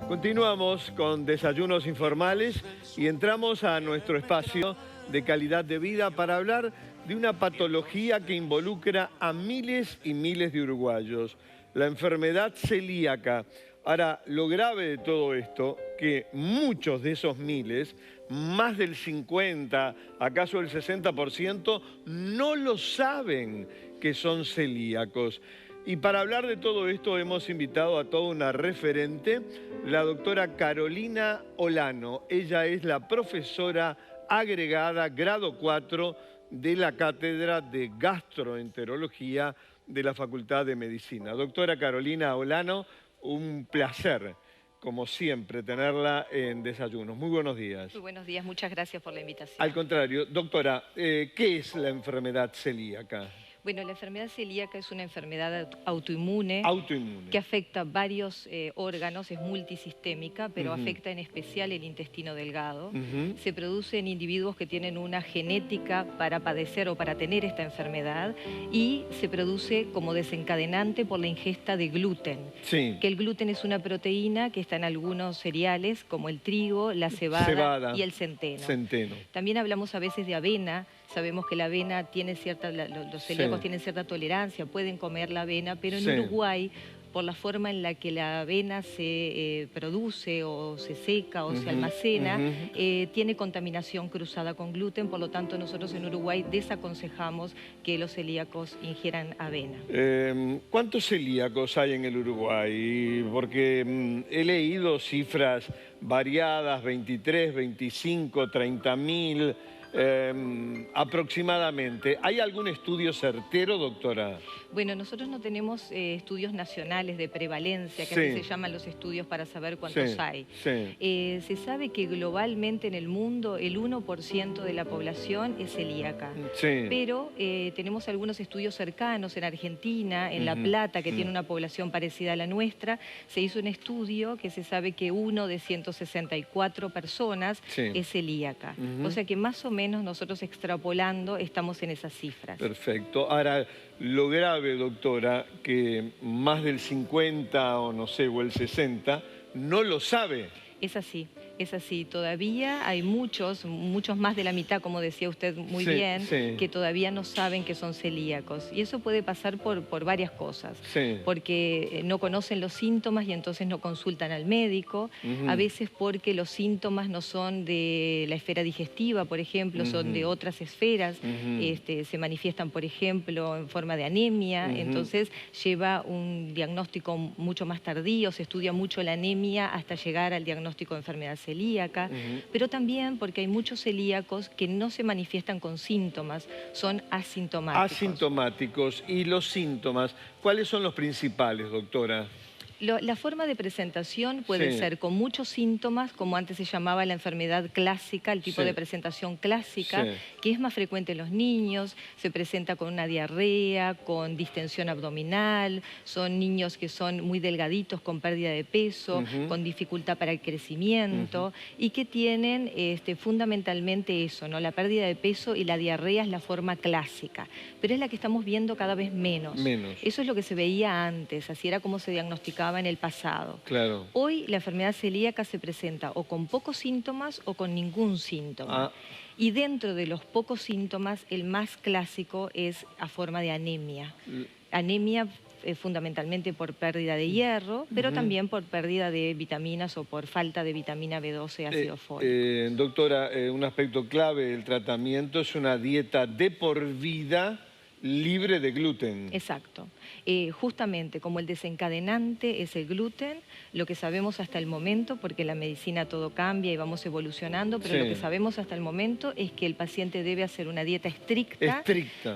Continuamos con Desayunos Informales y entramos a nuestro espacio de calidad de vida para hablar de una patología que involucra a miles y miles de uruguayos, la enfermedad celíaca. Ahora, lo grave de todo esto, que muchos de esos miles, más del 50, acaso el 60%, no lo saben que son celíacos. Y para hablar de todo esto hemos invitado a toda una referente, la doctora Carolina Olano. Ella es la profesora agregada grado 4 de la Cátedra de Gastroenterología de la Facultad de Medicina. Doctora Carolina Olano, un placer, como siempre, tenerla en Desayunos. Muy buenos días. Muy buenos días, muchas gracias por la invitación. Al contrario, doctora, ¿qué es la enfermedad celíaca? Bueno, la enfermedad celíaca es una enfermedad autoinmune. Autoinmune. Que afecta varios órganos, es multisistémica, pero afecta en especial el intestino delgado. Se produce en individuos que tienen una genética para padecer o para tener esta enfermedad y se produce como desencadenante por la ingesta de gluten. Sí. Que el gluten es una proteína que está en algunos cereales como el trigo, la cebada y el centeno. También hablamos a veces de avena. Sabemos que la avena tiene los celíacos tienen cierta tolerancia, pueden comer la avena, pero en Uruguay, por la forma en la que la avena se produce o se seca o se almacena, tiene contaminación cruzada con gluten, por lo tanto nosotros en Uruguay desaconsejamos que los celíacos ingieran avena. ¿Cuántos celíacos hay en el Uruguay? Porque he leído cifras variadas, 23, 25, 30.000... aproximadamente. ¿Hay algún estudio certero, doctora? Bueno, nosotros no tenemos estudios nacionales de prevalencia, que así se llaman los estudios para saber cuántos hay. Se sabe que globalmente en el mundo el 1% de la población es celíaca. Pero tenemos algunos estudios cercanos en Argentina, en La Plata, que tiene una población parecida a la nuestra. Se hizo un estudio que se sabe que 1 de 164 personas es celíaca. O sea que más o menos nosotros extrapolando estamos en esas cifras. Perfecto. Ahora, lo grave, doctora, que más del 50 o no sé, o el 60, no lo sabe. Es así, es así. Todavía hay muchos más de la mitad, como decía usted muy bien, que todavía no saben que son celíacos. Y eso puede pasar por varias cosas. Porque no conocen los síntomas y entonces no consultan al médico. A veces porque los síntomas no son de la esfera digestiva, por ejemplo, son de otras esferas. Se manifiestan, por ejemplo, en forma de anemia. Entonces lleva un diagnóstico mucho más tardío. Se estudia mucho la anemia hasta llegar al diagnóstico de enfermedad celíaca, pero también porque hay muchos celíacos que no se manifiestan con síntomas, son asintomáticos. Asintomáticos. ¿Y los síntomas? ¿Cuáles son los principales, doctora? La forma de presentación puede ser con muchos síntomas, como antes se llamaba la enfermedad clásica, el tipo de presentación clásica, que es más frecuente en los niños, se presenta con una diarrea, con distensión abdominal, son niños que son muy delgaditos, con pérdida de peso, con dificultad para el crecimiento, y que tienen fundamentalmente eso, ¿no? La pérdida de peso y la diarrea es la forma clásica, pero es la que estamos viendo cada vez menos. Eso es lo que se veía antes, así era como se diagnosticaba en el pasado. Hoy la enfermedad celíaca se presenta o con pocos síntomas o con ningún síntoma. Y dentro de los pocos síntomas, el más clásico es a forma de anemia. Anemia fundamentalmente por pérdida de hierro, pero también por pérdida de vitaminas o por falta de vitamina B12 ácido fólico. Doctora, un aspecto clave del tratamiento es una dieta de por vida libre de gluten. Exacto. Justamente como el desencadenante es el gluten, lo que sabemos hasta el momento, porque en la medicina todo cambia y vamos evolucionando, pero lo que sabemos hasta el momento es que el paciente debe hacer una dieta estricta.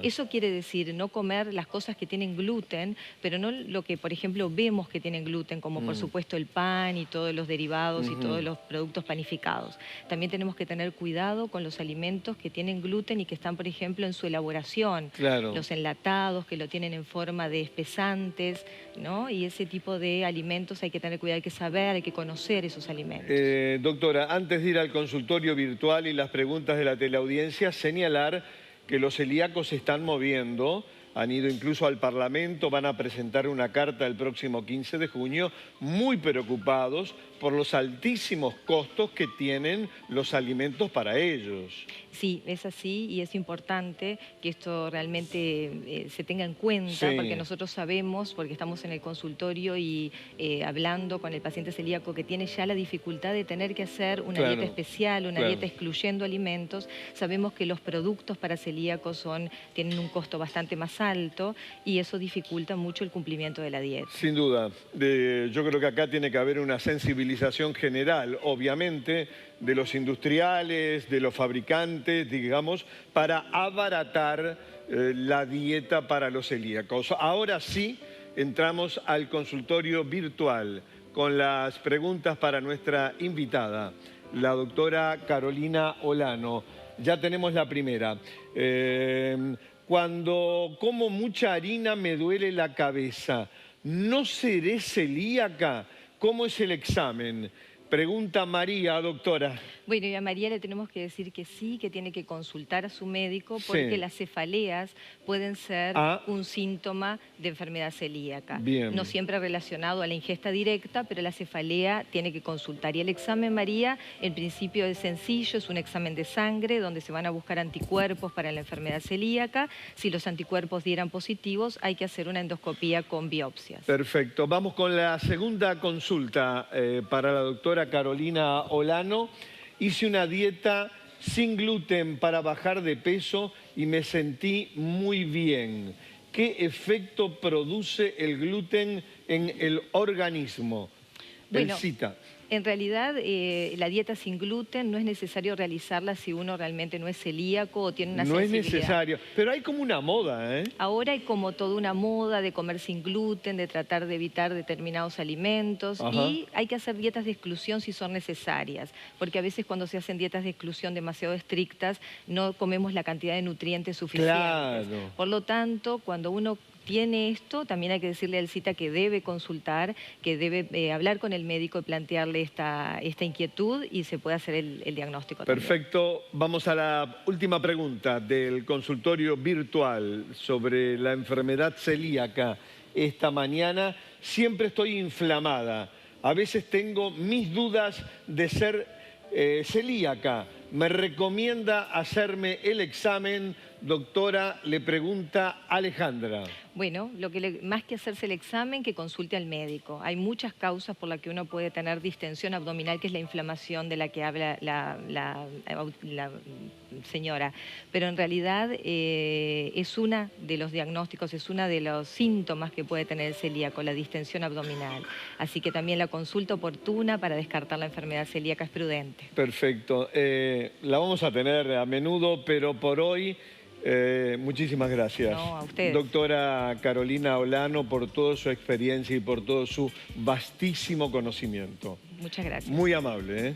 Eso quiere decir no comer las cosas que tienen gluten, pero no lo que, por ejemplo, vemos que tienen gluten, como por supuesto el pan y todos los derivados y todos los productos panificados. También tenemos que tener cuidado con los alimentos que tienen gluten y que están, por ejemplo, en su elaboración. Los enlatados, que lo tienen en forma de espesantes, ¿no? Y ese tipo de alimentos hay que tener cuidado, hay que saber, hay que conocer esos alimentos. Doctora, antes de ir al consultorio virtual y las preguntas de la teleaudiencia, señalar que los celíacos se están moviendo han ido incluso al Parlamento, van a presentar una carta el próximo 15 de junio, muy preocupados por los altísimos costos que tienen los alimentos para ellos. Sí, es así y es importante que esto realmente se tenga en cuenta, Sí. porque nosotros sabemos, porque estamos en el consultorio y hablando con el paciente celíaco que tiene ya la dificultad de tener que hacer una Claro, dieta especial, una claro. dieta excluyendo alimentos, sabemos que los productos para celíacos tienen un costo bastante más alto y eso dificulta mucho el cumplimiento de la dieta. Sin duda. Yo creo que acá tiene que haber una sensibilización general, obviamente, de los industriales, de los fabricantes, digamos, para abaratar la dieta para los celíacos. Ahora sí, entramos al consultorio virtual con las preguntas para nuestra invitada, la doctora Carolina Olano. Ya tenemos la primera. Cuando como mucha harina me duele la cabeza, ¿no seré celíaca? ¿Cómo es el examen? Pregunta María, doctora. Bueno, y a María le tenemos que decir que sí, que tiene que consultar a su médico porque Sí. las cefaleas pueden ser un síntoma de enfermedad celíaca. Bien. No siempre relacionado a la ingesta directa, pero la cefalea tiene que consultar. Y el examen, María, en principio es sencillo, es un examen de sangre donde se van a buscar anticuerpos para la enfermedad celíaca. Si los anticuerpos dieran positivos, hay que hacer una endoscopía con biopsias. Perfecto. Vamos con la segunda consulta para la doctora Carolina Olano. Hice una dieta sin gluten para bajar de peso y me sentí muy bien. ¿Qué efecto produce el gluten en el organismo? Bueno, El cita. en realidad, la dieta sin gluten no es necesario realizarla si uno realmente no es celíaco o tiene una No es sensibilidad. necesario, pero hay como una moda, ¿eh? Ahora hay como toda una moda de comer sin gluten, de tratar de evitar determinados alimentos. Ajá. Y hay que hacer dietas de exclusión si son necesarias, porque a veces cuando se hacen dietas de exclusión demasiado estrictas no comemos la cantidad de nutrientes suficientes. Claro. Por lo tanto, cuando uno tiene esto, también hay que decirle al cita que debe consultar, que debe hablar con el médico y plantearle esta inquietud y se puede hacer el diagnóstico también. Perfecto. Vamos a la última pregunta del consultorio virtual sobre la enfermedad celíaca. Esta mañana siempre estoy inflamada. A veces tengo mis dudas de ser celíaca. ¿Me recomienda hacerme el examen? Doctora, le pregunta Alejandra. Bueno, más que hacerse el examen, que consulte al médico. Hay muchas causas por las que uno puede tener distensión abdominal, que es la inflamación de la que habla la señora. Pero en realidad es uno de los diagnósticos, es uno de los síntomas que puede tener el celíaco, la distensión abdominal. Así que también la consulta oportuna para descartar la enfermedad celíaca es prudente. Perfecto. La vamos a tener a menudo, pero por hoy... muchísimas gracias. No, a ustedes. Doctora Carolina Olano, por toda su experiencia y por todo su vastísimo conocimiento. Muchas gracias. Muy amable, ¿eh?